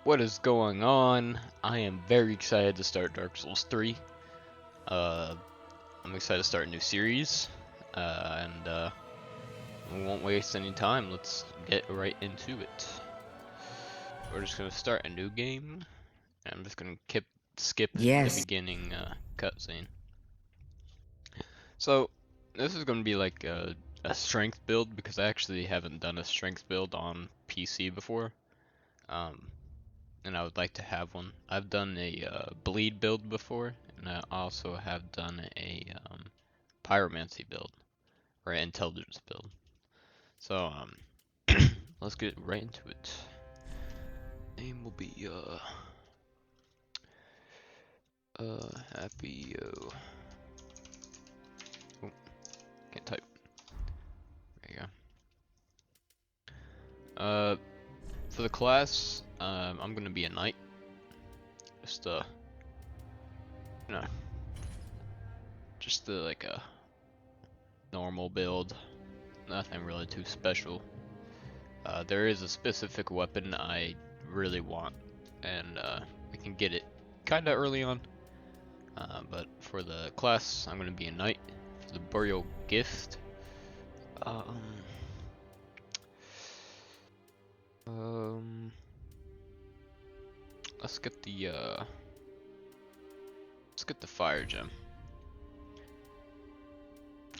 What is going on? I am very excited to start Dark Souls 3. I'm excited to start a new series, and we won't waste any time. Let's get right into it. We're just gonna start a new game. I'm just gonna skip the Yes. beginning cutscene. So this is gonna be like a strength build because I actually haven't done a strength build on PC before. Um, and I would like to have one. I've done a bleed build before, and I also have done a pyromancy build or intelligence build. So let's get right into it. Name will be happy oh, can't type. There you go. For the class, I'm gonna be a knight. Just you know, just like a normal build. Nothing really too special. There is a specific weapon I really want, and we can get it kinda early on. But for the class, I'm gonna be a knight. For the burial gift, um, um, let's get the fire gem.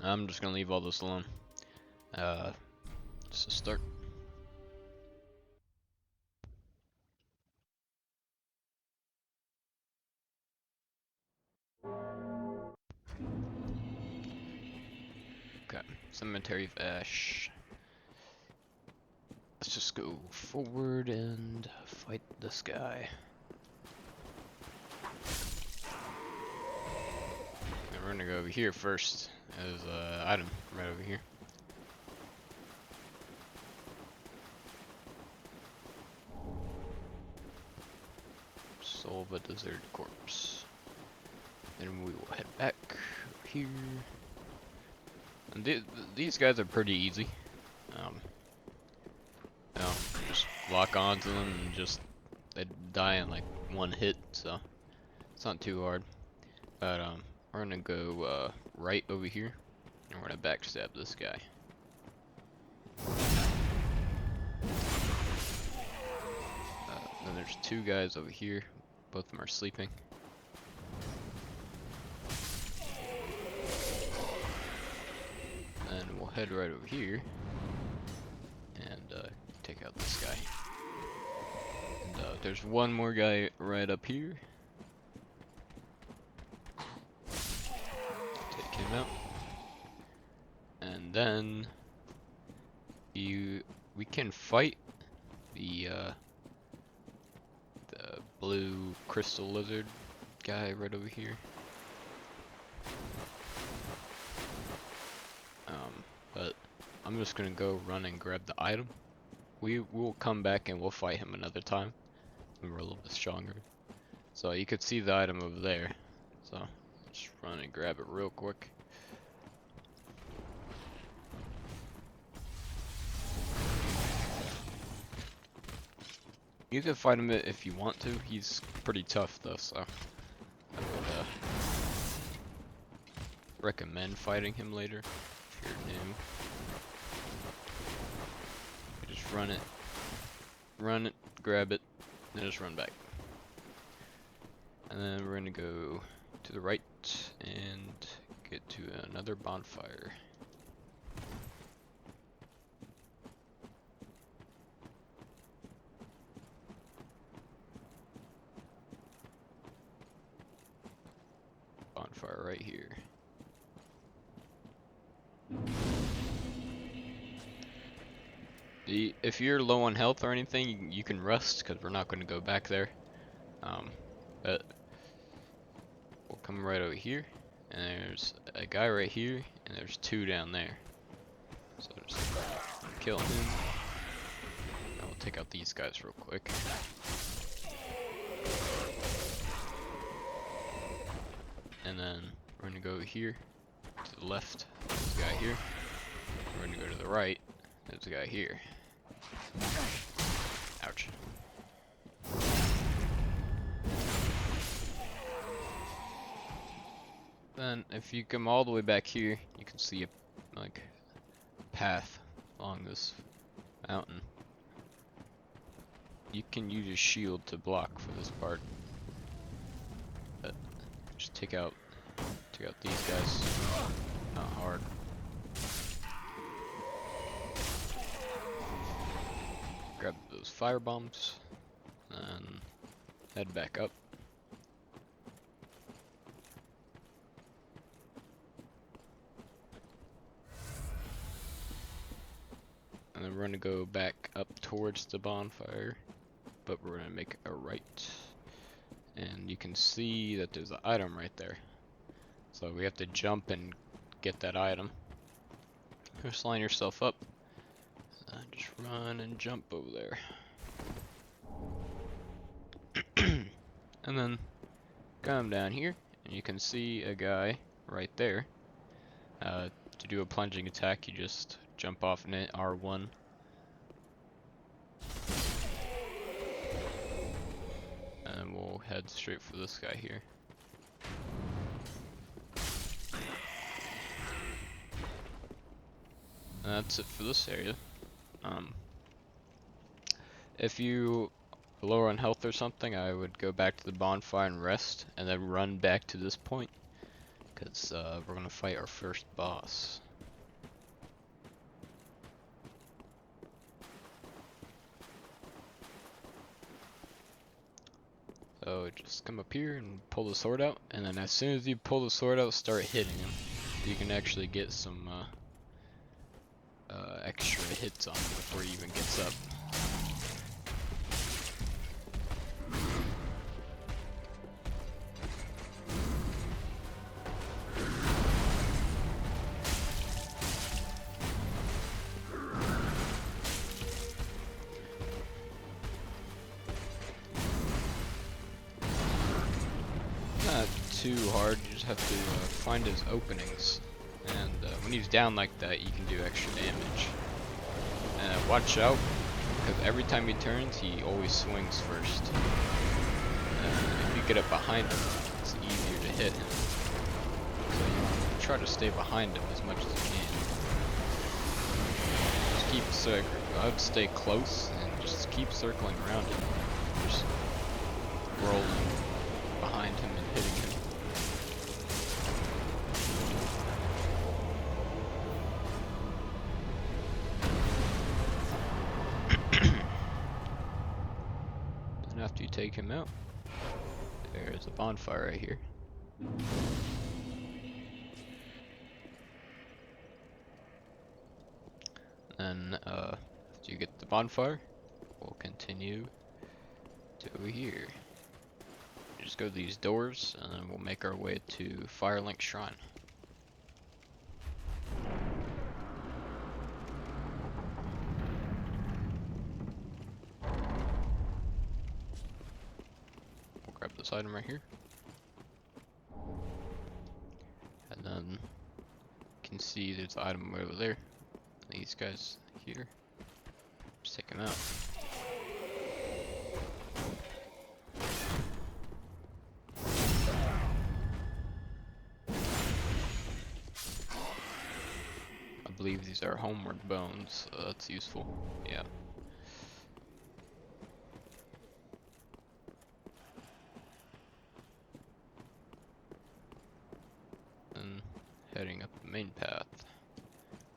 I'm just gonna leave all this alone. Just to start. Okay, cemetery of ash. Let's just go forward and fight this guy. And we're gonna go over here first. There's an item right over here. Soul of a deserted corpse. Then we will head back over here. And these guys are pretty easy. You know, just lock onto them and just they die in like one hit, so it's not too hard. But we're gonna go right over here, and we're gonna backstab this guy. Then there's two guys over here. Both of them are sleeping. And we'll head right over here and take out this guy. And there's one more guy right up here. Take him out. And then we can fight the blue crystal lizard guy right over here. But I'm just gonna go run and grab the item. We will come back and we'll fight him another time when we're a little bit stronger. So you could see the item over there. So just run and grab it real quick. You can fight him if you want to. He's pretty tough though, so I would recommend fighting him later if you're new. You just run it, grab it, then just run back. And then we're gonna go to the right and get to another bonfire. Bonfire right here. If you're low on health or anything, you can rest because we're not going to go back there. But we'll come right over here, and there's a guy right here, and there's two down there. So just kill him. And we'll take out these guys real quick. And then we're gonna go over here to the left. There's a guy here. We're gonna go to the right. There's a guy here. Ouch. And if you come all the way back here, you can see a like path along this mountain. You can use your shield to block for this part. But just take out these guys. Not hard. Grab those fire bombs and head back up. And then we're gonna go back up towards the bonfire, but we're gonna make a right. And you can see that there's an item right there. So we have to jump and get that item. Just line yourself up. Just run and jump over there. And then come down here, and you can see a guy right there. To do a plunging attack, you just jump off in it, R1. And we'll head straight for this guy here. And that's it for this area. If you are lower on health or something, I would go back to the bonfire and rest, and then run back to this point, because we're gonna fight our first boss. So just come up here and pull the sword out, and then as soon as you pull the sword out, start hitting him. You can actually get some extra hits on him before he even gets up. Not too hard, you just have to find his openings. And when he's down like that, you can do extra damage. And watch out, because every time he turns, he always swings first. If you get up behind him, it's easier to hit him. So you try to stay behind him as much as you can. Just keep circling. I would stay close and just keep circling around him. Just rolling behind him and hitting him. And after you take him out, there's a bonfire right here. Then after you get the bonfire, we'll continue to over here. Just go to these doors, and then we'll make our way to Firelink Shrine. We'll grab this item right here. And then you can see there's an item over there. These guys here. Just take them out. I believe these are homeward bones, so that's useful. Yeah. And heading up the main path.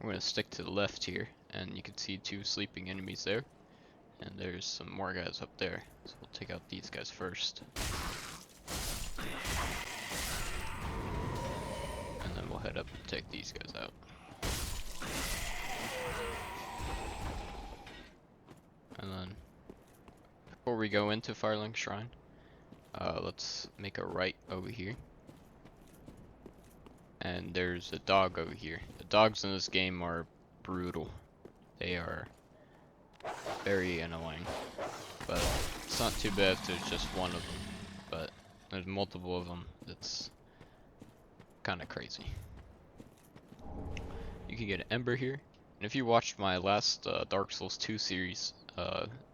We're going to stick to the left here, and you can see two sleeping enemies there. And there's some more guys up there, so we'll take out these guys first. And then we'll head up and take these guys out. And then, before we go into Firelink Shrine, let's make a right over here. And there's a dog over here. The dogs in this game are brutal. They are very annoying. But it's not too bad if there's just one of them. But there's multiple of them. It's kind of crazy. You can get an ember here. And if you watched my last Dark Souls 2 series,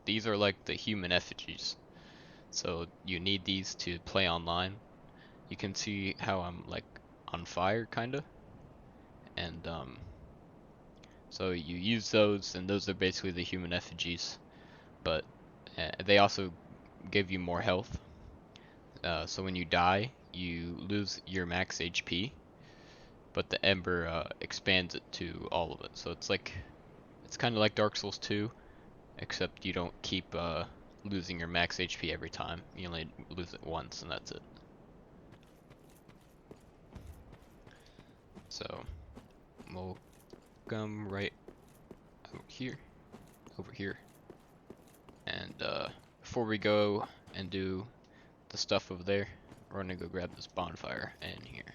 these are like the human effigies. So you need these to play online. You can see how I'm like on fire, kinda. And so you use those, and those are basically the human effigies. But they also give you more health. So when you die, you lose your max HP, but the Ember expands it to all of it. So it's kind of like Dark Souls 2, except you don't keep losing your max HP every time. You only lose it once, and that's it. So we'll come right over here, and before we go and do the stuff over there, we're gonna go grab this bonfire in here.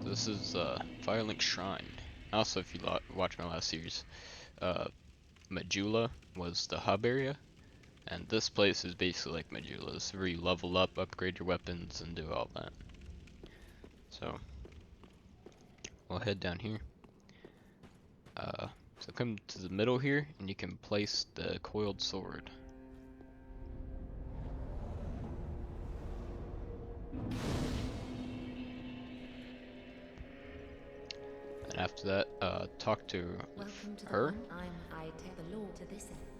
This is Firelink Shrine. Also, if you watch my last series, Majula was the hub area, and this place is basically like Majula. This is where you level up, upgrade your weapons, and do all that. So we'll head down here. So come to the middle here, and you can place the coiled sword. And after that, talk to her.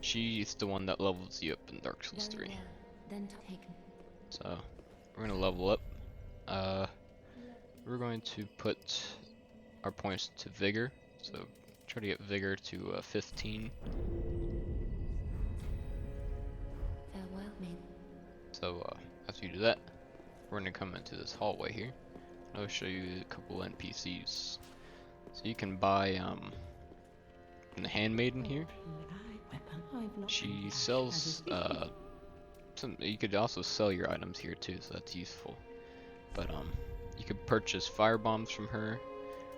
She's the one that levels you up in Dark Souls 3. So we're gonna level up. We're going to put our points to vigor. So try to get vigor to 15. So after you do that, we're gonna come into this hallway here. I'll show you a couple NPCs. So you can buy the handmaiden here. She sells you could also sell your items here too, so that's useful. But you could purchase fire bombs from her,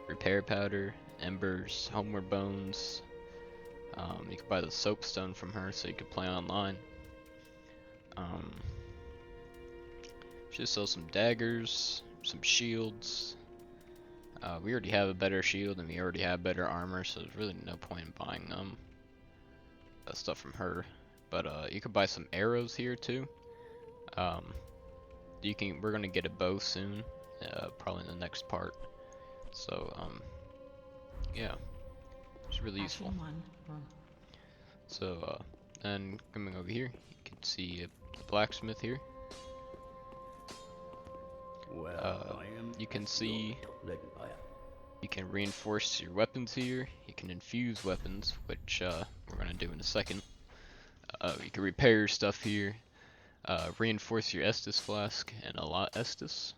repair powder, embers, homeward bones. You could buy the soapstone from her, so you could play online. She sells some daggers, some shields. We already have a better shield and we already have better armor, so there's really no point in buying that stuff from her. But you could buy some arrows here too. We're gonna get a bow soon, probably in the next part. So yeah, it's really useful. So and coming over here, you can see the blacksmith here. You can see you can reinforce your weapons here. You can infuse weapons, which we're gonna do in a second. You can repair your stuff here. Reinforce your Estus flask and a lot Estus.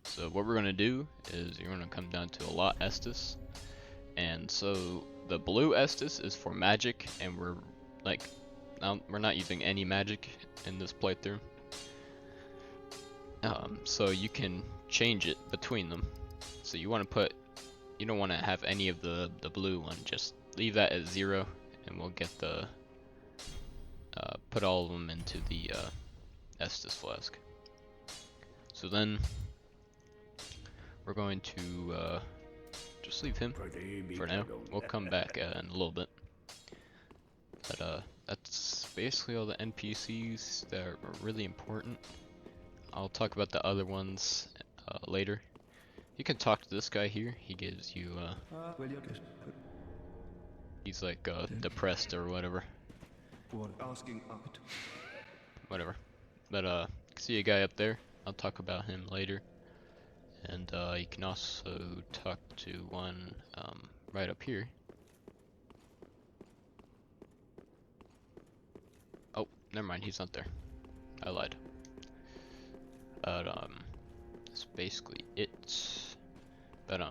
So what we're gonna do is you're gonna come down to a lot Estus, and so the blue Estus is for magic, and we're not using any magic in this playthrough. So you can change it between them. So you don't want to have any of the blue one. Just leave that at 0, and we'll get put all of them into the Estus flask. So then we're going to just leave him for now. We'll come back in a little bit. But that's basically all the NPCs that are really important. I'll talk about the other ones later. You can talk to this guy here. He gives you he's like depressed or whatever. Whatever. But see a guy up there. I'll talk about him later. And you can also talk to one right up here. Oh, never mind, he's not there. I lied. But that's basically it. But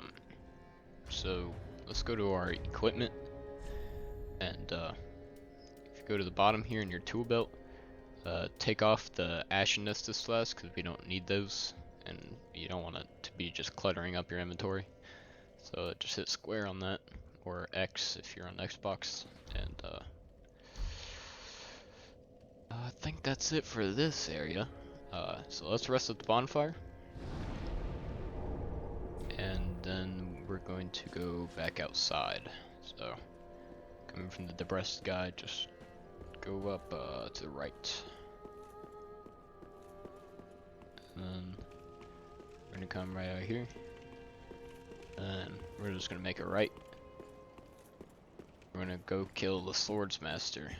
so let's go to our equipment, and if you go to the bottom here in your tool belt, take off the Ashen Estus flask because we don't need those, and you don't want it to be just cluttering up your inventory. So just hit square on that, or X if you're on Xbox, and I think that's it for this area. So let's rest at the bonfire, and then we're going to go back outside. So coming from the depressed guy, just go up to the right, and then We're gonna come right out here. And we're just gonna make it right. We're gonna go kill the Swordsmaster.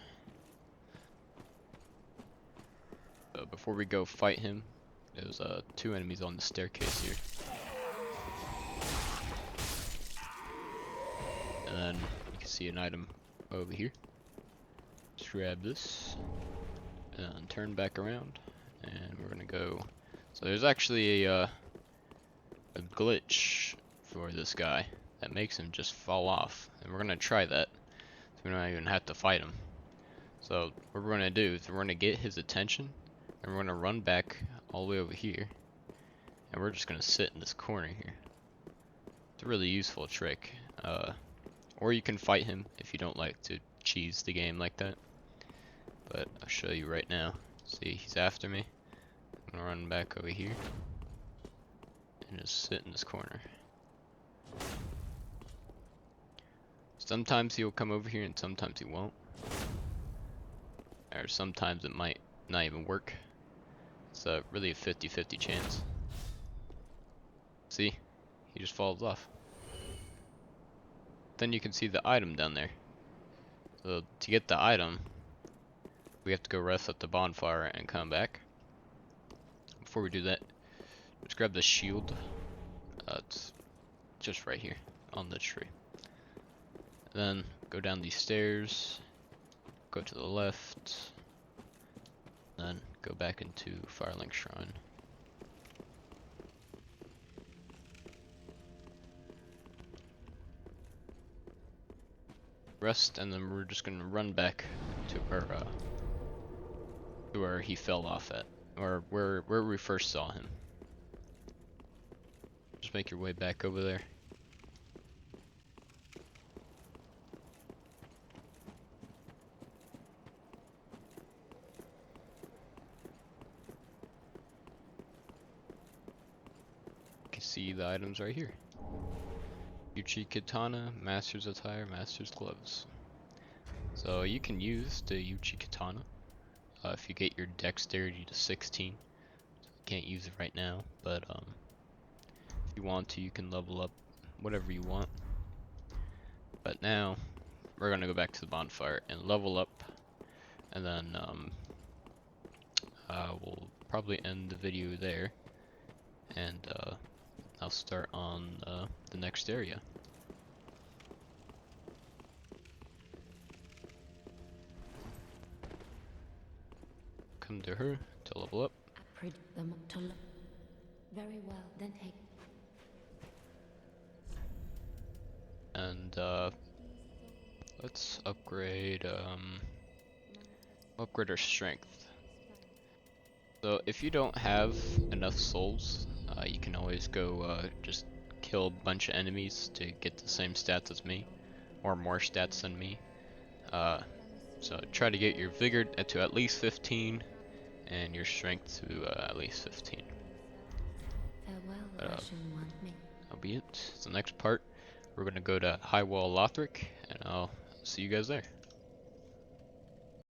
So before we go fight him, there's 2 enemies on the staircase here. And then you can see an item over here. Just grab this and turn back around, and we're gonna go. So there's actually a glitch for this guy that makes him just fall off, and we're gonna try that. So we don't even have to fight him. So what we're gonna do is we're gonna get his attention, and we're gonna run back all the way over here, and we're just gonna sit in this corner here. It's a really useful trick. Or you can fight him if you don't like to cheese the game like that. But I'll show you right now. See, he's after me. I'm gonna run back over here and just sit in this corner. Sometimes he'll come over here and sometimes he won't. Or sometimes it might not even work. It's really a 50-50 chance. See? He just falls off. Then you can see the item down there. So to get the item, we have to go rest at the bonfire and come back. Before we do that, let's grab the shield. It's just right here on the tree. Then go down these stairs, go to the left, then go back into Firelink Shrine. Rest, and then we're just gonna run back to where he fell off at, or where we first saw him. Just make your way back over there. You can see the items right here. Uchi-Katana, Master's Attire, Master's Gloves. So you can use the Uchi-Katana if you get your Dexterity to 16. So you can't use it right now, but if you want to, you can level up whatever you want. But now we're gonna go back to the bonfire and level up, and then we'll probably end the video there, and I'll start on the next area. Come to her to level up. Very well, then take. And let's upgrade our strength. So if you don't have enough souls, you can always go just kill a bunch of enemies to get the same stats as me, or more stats than me. So try to get your vigor to at least 15, and your strength to at least 15. Farewell, Russian want me. That'll be it. So next part, we're gonna go to High Wall Lothric, and I'll see you guys there.